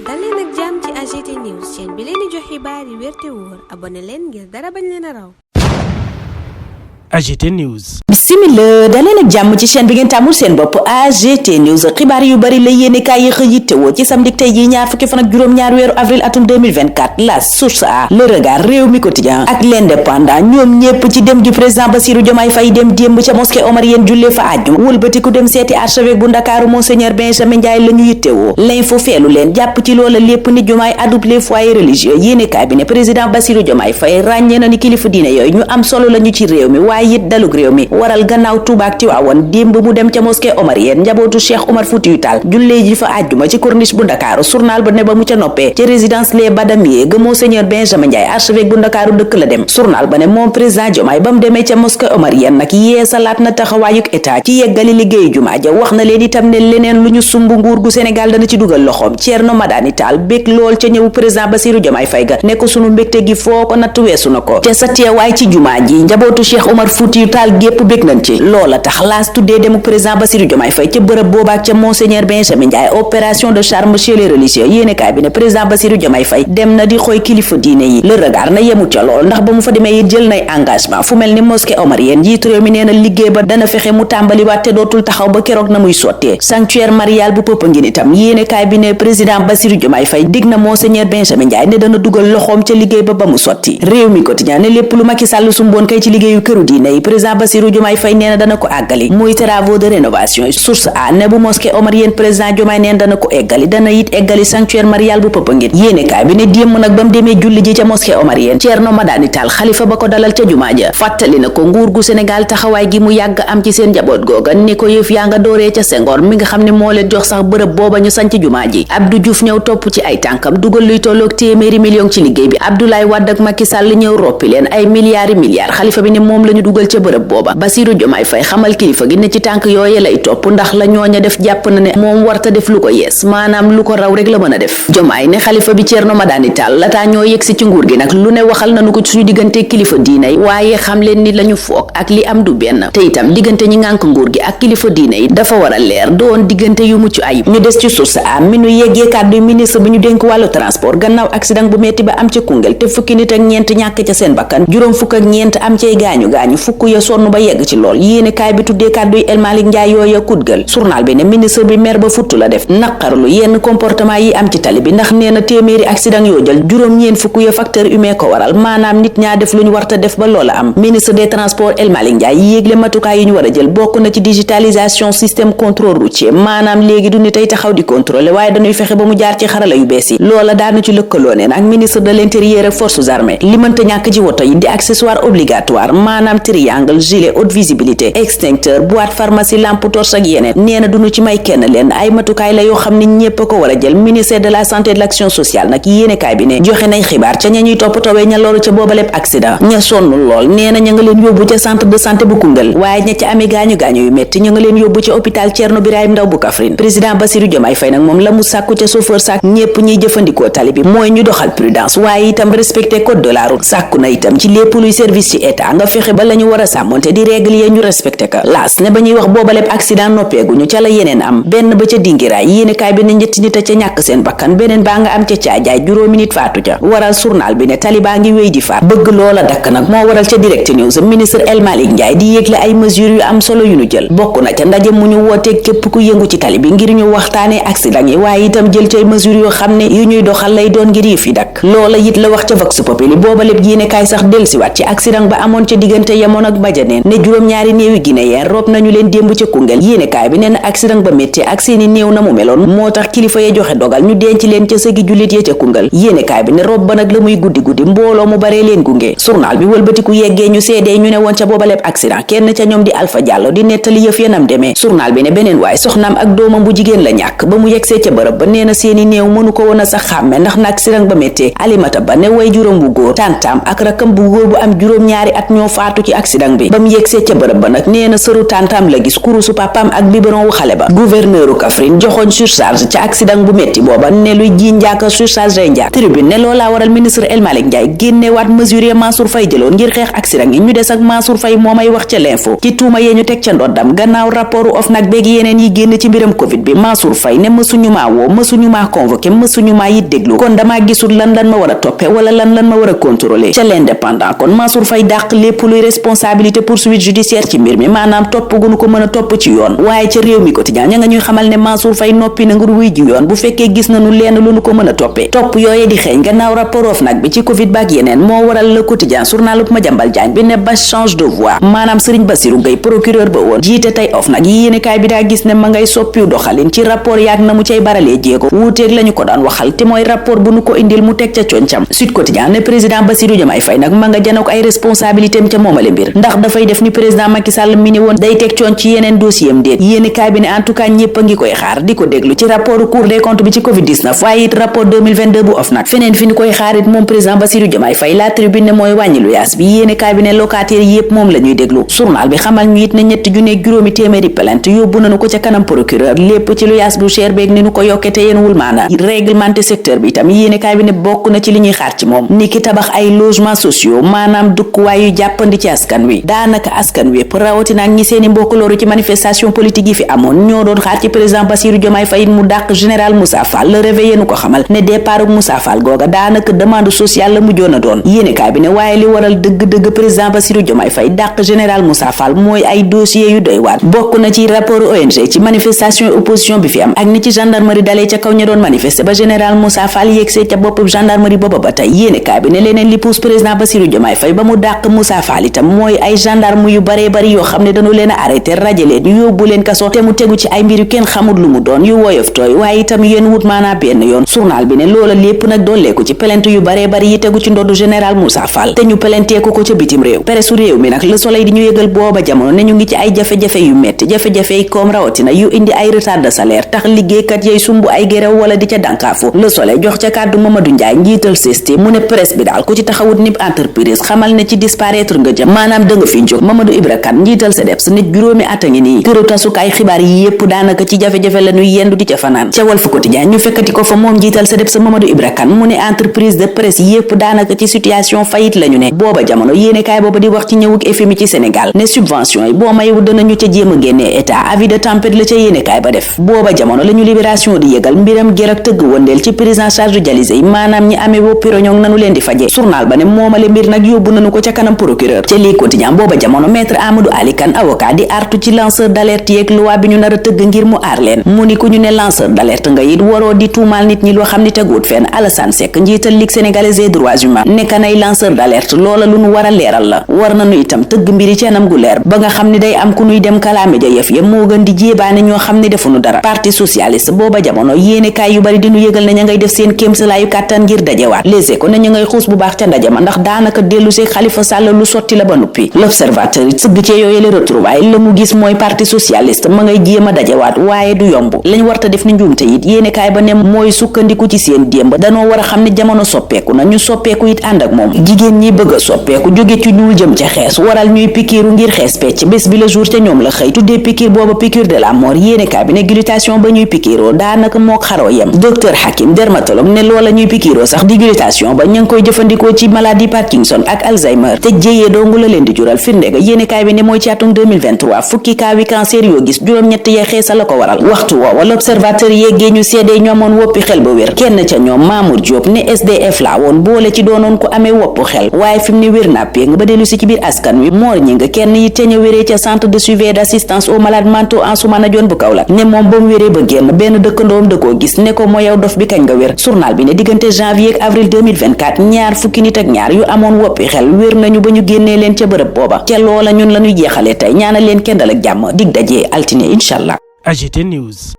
dal leen ak jàmm ci AGT News chaîne bi leen di jox xibaar yi wér te wóor abonné leen ngir dara bañ leen a raw. AGT News. Bismillah daleen ak jàmm ci chaîne bi ngeen tàmmul seen bopp AGT News xibaar yu bari la yéene kaay yi xëy yittewoo ci samedi tey ji ñaar fukki fan ak juróom-ñaar weeru avril atum 2024 La Source A, Le Regard, Rewmi Quotidien ak L'Indépendant ñoom ñépp ci dem gi président Bassirou Diomaye Faye dem démb ca mosquée omarienne jullee fa àjjuma wëlbatiku dem seeti archevêque bu Ndakaaru Monseigneur Benjamin Ndiaye la ñu yittewoo L'Info feelu leen jàpp ci loola lépp ni Diomaye adouble les foyers religieux yéene kaay bi ne président Bassirou Diomaye Faye ràññee na ni kilifa diine yooyu ñu am solo lañu ci réew mi waaye it dalug réew mi waral gannaaw Touba ak Tiwaawan démb mu dem ca mosquée omarienne njabootu Cheikh Oumar Foutiyou Tall jullee ji fa àjjuma ci corniche bu Ndakaaru journal ba ne ba mu ca noppee ci résidence les Badamiers ga Monseigneur Benjamin Ndiaye archevêque bu Ndakaaru dëkk la dem journal ba ne moom président Diomaye ba mu demee ca mosquée omarienne nag yeesalaat na taxawaayuk état ci yeggali liggéeyu jumaa ja wax na leen itam ne leneen lu ñu sumb nguur gu Sénégal dana ci dugal loxoom Thierno Madani Tall bég lool ca ñëwu président Bassirou Diomaye Faye ga ne ko sunu mbégte gi foo ko natt weesu na ko te sa teewaay ci jumaa ji njabootu Cheikh Oumar Foutiyou Tall gépp bég nañ ci loola tax laas tuddee demuk président Bassirou Diomaye Faye ca bërëb boobaak ca Monseigneur Benjamin Ndiaye opération de charme chez les religieux yéenekaay bi ne président Bassirou Diomaye Faye dem na di xooy kilifa diine yi Le Regard na yemut ca lool ndax ba mu fa demee it jël nay engagement fu mel ni mosquée omarienne jiitu réew mi nee na liggéey ba dana fexe mu tàmbaliwaat te dootul taxaw ba keroog na muy sottee sanctuaire marial bu Popenguine itam yéenekaay bi ne président Bassirou Diomaye Faye dig na Monseigneur Benjamin Ndiaye ne dana dugal loxoom ca liggéey ba mu sotti Rewmi Quotidien ne lépp lu Macky Sall sumboon kay ci liggéeyu këru diine yi président Bassirou Diomaye Faye nee na dana ko àggali muy travaux de rénovation Source A ne bu mosquée omarienne président Diomaye neen dana ko eggali dana it eggali sanctuaire marial bu Popenguine yéenekaay bi ne démb nag ba mu demee julli ji ca mosquée omarienne Thierno Madani Tall xalifa ba ko dalal ca jumaa ja fàttali na ko nguur gu Sénégal taxawaay gi mu yàgg am ci seen njaboot googa ni ko yëf yaa nga dooree ca Senghor mi nga xam ne moo leen jox sax bërëb booba ñu sanc jumaa ji Abdou Diouf ñëw topp ci ay tànkam dugal luy tolloog téeméeri million ci liggéey bi Abdoulaye Wade ak Macky Sall ñëw roppi leen ay milliards xalifa bi ne moom la ñu dugal ca bërëb booba Bassirou Diomaye Faye xamal kilifa gi ne ci tànk yooye lay topp ndax la ñooña def jàpp na ne moom warta def lu ko yees maanaam lu ko raw rek la mën a def Diomaye ne xalifa bi Thierno Madani Tall lataa ñoo yegsi ci nguur gi nag lu ne waxal nañu ko suñu diggante kilifa diine yi waaye xam leen ni lañu foog ak li am du benn te itam diggante ñi ngànk nguur gi ak kilifa diine yi dafa war a leer doon diggante yu mucc ayib ñu des ci Source A mi nu yeggee kàddu ministre bi ñu dénk wàllu transport gannaaw accident bu metti ba am ca Koungheul te fukki nit ak ñeent ñàkk ca seen bakkan juróom fukk ak ñeent am cay gaañu fukk ya sonn ba yegg ci lool yéene kaay bi tuddee kàddu El Malick Ndiaye yooya kudgal journal bi ne ministre bi mer ba futtu la def naqarlu yenn comportement yi am ci tali bi ndax nee na téeméeri accident yoo jël juróom-ñeen fukk ya facteur humain ko waral maanaam nit ñaa def lu ñu warta def ba loola am ministre des transports El Malick Ndiaye yéegle matukaay yi ñu war a jël bokk na ci digitalisation système contrôle routier maanaam léegi du nit ay taxaw di contrôler waaye dañuy fexe ba mu jaar ci xarala yu bees yi loola daanu ci lëkkaloo neen ak ministre de l'intérieur ak forces armées li mënta ñàkk ci woto yi di accessoire obligatoire maanaam triangle gilet haute visibilité extincteur boîte pharmacie lampe torche ak yeneen nee na duñu ci may kenn leen ay matukaay la yoo xam ne ñépp a ko war a jël ministère de la santé et de l'action sociale nag yéenekaay bi ne joxe nay xibaar ca ña ñuy toppatoowee ña loolu ca booba lépp accident ña sonn lool nee na ña nga leen yóbbu ca centre de santé bu Koungheul waaye ña ca amee gaañu yu metti ña nga leen yóbbu ca hôpital Thierno Birahim Ndaw bu Kaffrine président Bassirou Diomaye Faye nag moom la mu sàkku ca chauffeur saak ñépp ñuy jëfandikoo tali bi mooy ñu doxal prudence waaye itam respecter code de la route sàkku na itam ci lépp luy service ci état nga fexe ba la ñu war a sàmmonte di règle yi ñu respecté ka laas ne ba ñuy wax booba lépp accident noppeeguñu ca la yeneen am benn ba ca dingiraay yéenekaay bi ne ñetti nit a ca ñàkk seen bakkan beneen baa nga am ca caajaay juróomi nit faatu ca waral journal bi ne talibaa ngi wéy di faat bëgg loola dakk nag moo waral ca direct news ministre El Malick Ndiaye di yégle ay mesures yu am solo yu ñu jël bokk na ca ndaje mu ñu wootee képp ku yëngu ci tali bi ngir ñu waxtaanee accident yi waaye itam jël cay mesures yoo xam ne yu ñuy doxal lay doon ngir yëf yi dakk loola it la wax ca Vox Populi booba lépp yéenekaay sax delsiwaat ci accident ba amoon ca diggante Yemoon ak Bajaneen ne juróom-ñaari néewi guinéen rob nañu leen démb ca Koungheul yéenekaay bi nee na accident ba métti ak seeni néew na mu meloon moo tax kilifa ya joxe dogal ñu denc leen ca sëgi jullit ya ca Koungheul yéenekaay bi ne rob ba nag la muy guddi mbooloo mu baree leen gunge journal bi wëlbatiku yeggee ñu seedee ñu ne woon ca booba lépp accident kenn ca ñoom di Alpha Diallo di nettali yëf yanam demee journal bi ne beneen waaye soxnaam ak doomam bu jigéen la ñàkk ba mu yegsee ca bërëb ba nee na seeni néew mënu ko woon a sax xàmme ndax na accident ba méttee Alimata Ba ne way juróom bu góor tantam ak rakam bu góor bu am juróom-ñaari at ñoo faatu ci accident bi ba mu yegsee ca bërëb ba nag nee na sëru tàntam la gis kurusu papaam ak biberon wu xale ba. gouverneur u Kaffrine joxoon surcharge ca accident bu metti booba ne luy ji njaaka surcharge day njaak. tribune ne loolaa waral ministre El Malick Ndiaye génnewaat mesure Mansour Faye jëloon ngir xeex accident yi. ñu des ak Mansour Faye moomay wax ca l'info ci tuuma yee ñu teg ca ndoddam gannaaw rapport OFNAC beeg yeneen yi génn ci mbiram covid bi. Mansour Faye ne mësuñu maa woo mësuñu maa convoqué mësuñu maa yit déglu kon damaa gisul lan ma war a toppe wala lan ma war a contrôler. ca l'indépendant kon Mansour Faye dàq lépp luy responsabilité poursuite judiciaire ci mbir mi maanaam topp gunu ko mën a topp ci yoon. waaye ca réew mi quotidien ña nga ñuy xamal ne Mansour Faye noppi na ngir wuy ji yoon bu fekkee gis nañu lenn lu nu ko mën a toppee. topp yooyee di xeeñ gannaaw rapport OFNAC bi ci covid baak yeneen moo waral le quotidien journalub Madiambal Diagne bi ne Bass change de voix maanaam Serigne Bassirou Gueye procureur ba woon jiite tey OFNAC yi yéenekaay bi daa gis ne ma ngay soppiw doxalin ci rapport yaag na mu cay baralee jéego wuuteeg lañu ko daan waxal te mooy rapport bu nu ko indil mu teg ca concam. Sud Quotidien ne président Bassirou Diomaye Faye nag ma nga janook ay responsabilité am ca moomale mbir ndax dafay def ni président Macky Sall mi ni woon day teg coon ci yeneen dossier am déet. yéenekaay bi ne en tout cas ñépp a ngi koy xaar di ko déglu ci rapport Cour des comptes bi ci Covid-19 waaye it rapport 2022 bu OFNAC feneen fi ni koy xaar it moom président Bassirou Diomaye Faye la tribune ne mooy wàññi lu yaas bi yéenekaay bi ne locataire yépp moom la ñuy déglu. journal bi xamal ñu it ne ñetti junne juróomi téeméeri plainte yóbbu nañu ko ca kanam procureur lépp ci lu yaas bu cher beeg ni nu ko yokkee te yéen wul maana réglementé secteur bi itam yéenekaay bi ne bokk na ci li ñuy xaar ci moom ni ki tabax ay logements sociaux maanaam dëkkuwaay yu jàppandi ci askan wi daanaka askan wi rawatina ak ñi seeni mbokk loru ci manifestation politique yi fi amoon ñoo doon xaar ci président Bassirou Diomaye Faye mu dàq général Moussa Fall le réveillé nu ko xamal ne départ Moussa Fall googa daanaka demande sociale la mujjoon a doon yéenekaay bi ne waaye li waral dëgg-dëgg président Bassirou Diomaye Faye dàq général Moussa Fall mooy ay dossiers yu doy waar bokk na ci rapport ONG ci manifestation opposition bi fi am ak ni ci gendarmerie dalee ca kaw ña doon manifester ba général Moussa Fall yegsee ca bopp gendarmerie booba ba tey yéenekaay bi ne leneen li pousse président Bassirou Diomaye Faye ba mu dàq Moussa Fall itam mooy ay gendarme yu baree bari yoo xam ne dañu leen a arrêté raje leen yóbbu leen kaso te mu tegu ci ay mbir yu kenn xamul lu mu doon yu woyof tooy waaye itam yéen wut maanaa benn yoon journal bi ne loola lépp nag dooleeku ci plainte yu baree bari yi tegu ci ndoddu général Moussa Fall te ñu plainteeku ko ca bitim réew presse réew mi nag Le Soleil di ñu yëgal booba jamono ne ñu ngi ci ay jafe-jafe yu metti jafe-jafe yi koom rawatina yu indi ay retard de salaire tax liggéeykat yay sumb ay géréw wala di ca dànkaafu Le Soleil jox ca kàddu Mamadou Ndiaye njiital CST mu ne presse bi daal ku ci taxawut nib entreprise xamal ne ci disparaître nga jëm maanaam da nga fi jóg Mamadou Ibra Kane njiital CDEPS nit juróomi at a ngi nii këru tasukaay xibaar yi yépp daanaka ci jafe-jafe la ñuy yendu di ca fanaan ca Walf Quotidien ñu fekkati ko fa moom njiital CDEPS Mamadou Ibra Kane mu ne entreprise de presse yépp daanaka ci situation faillite lañu ne booba jamono yéenekaay booba di wax ci ñëwuk FMI ci Sénégal ne subvention yi boo mayewu danañu ca jéem a génnee état avis de tempête la ca yéenekaay ba def booba jamono la ñu libération di yëgal mbiram ger ak tëgg wëndeel ci prise en charge dialysé yi maanaam ñi amee woppi roñoŋ nanu leen di faje journal ba ne moomale mbir nag yóbbu nañu ko ca kanam procureur ca lii quotidien booba jamono maître Amadou Ali Kane avocat di artu ci lanceur d'alerte yeeg loi bi ñu nar a tëgg ngir mu aar leen mu ni ku ñu ne lanceur d'alerte nga it waroo di tuumaal nit ñi loo xam ni teguut fenn Alassane Seck njiital Ligue sénégalaise des droits humains nekka nay lanceur d'alerte loola lu nu war a leeral la war nañu itam tëgg mbiri ci anam gu leer ba nga xam ni day am ku nuy dem kalaame ja yëf ya moo gën di jéebaane ñoo xam ni defuñu dara parti socialiste booba jamono yéenekaay yu bari dinu yëgal ne ña ngay def seen kéemsalaayu kàttan ngir dajewaat Les Échos ne ñu ngay xuus bu baax ca ndaje ma ndax daanaka dellu see Khalifa Sall lu sotti la ba nuppi L'Observateur it sëgg ci yooyu la retrouvailles la mu gis mooy parti socialiste ma ngay jéem a dajewaat waaye du yomb lañ warta def ni njuumte it yéenekaay ba ne mooy sukkandiku ci seen démb danoo war a xam ne jamono soppeeku na ñu soppeeku it ànd ak moom jigéen ñi bëgg a soppeeku jóge ci ñuul jëm ca xees waral ñuy pikiiru ngir xees pecc bés bi le jour ca ñoom la xëy tuddee pikiir booba pikiir de la mort yéenekaay bi ne glutation ba ñuy pikiiroo daanaka mook xaroo yem docteur Hakim dermatologue ne loola ñuy pikiiroo sax di glutation ba ñu ngi koy jëfandikoo ci maladie Parkinson ak Alzheimer te jéyee doongu la leen di jural firnde ga yéenekaay bi ne mooy ci atum 2023 fukki cas wi cancer yoo gis juróom-ñett yee xeesa la ko waral waxtu woowa L'Observateur yeggee ñu seedee ñoomoon woppi xel ba wér kenn ca ñoom Mamour Diop ne SDF la woon boole ci doonoon ko amee woppu xel waaye fi mu ne wér na péng ba dellu si ci biir askan wi Mor ñi nga kenn yi te ñu wéree ca centre de suivi et d'assistance aux malades mentaux Ansoumana Dione bu Kaolack ne moom ba mu wéree ba génn benn dëkkandoom da koo gis ne ko moo yow dof bi kañ nga wér journal bi ne diggante janvier ak avril 2024 ñaar fukki nit ak ñaar yu amoon woppi xel wér nañu ba ñu génnee leen ca bërëb booba ca loola ñun la ñuy jeexalee tey ñaanal leen kendal ak jàmm dig dajee altine incha allah. AGT News.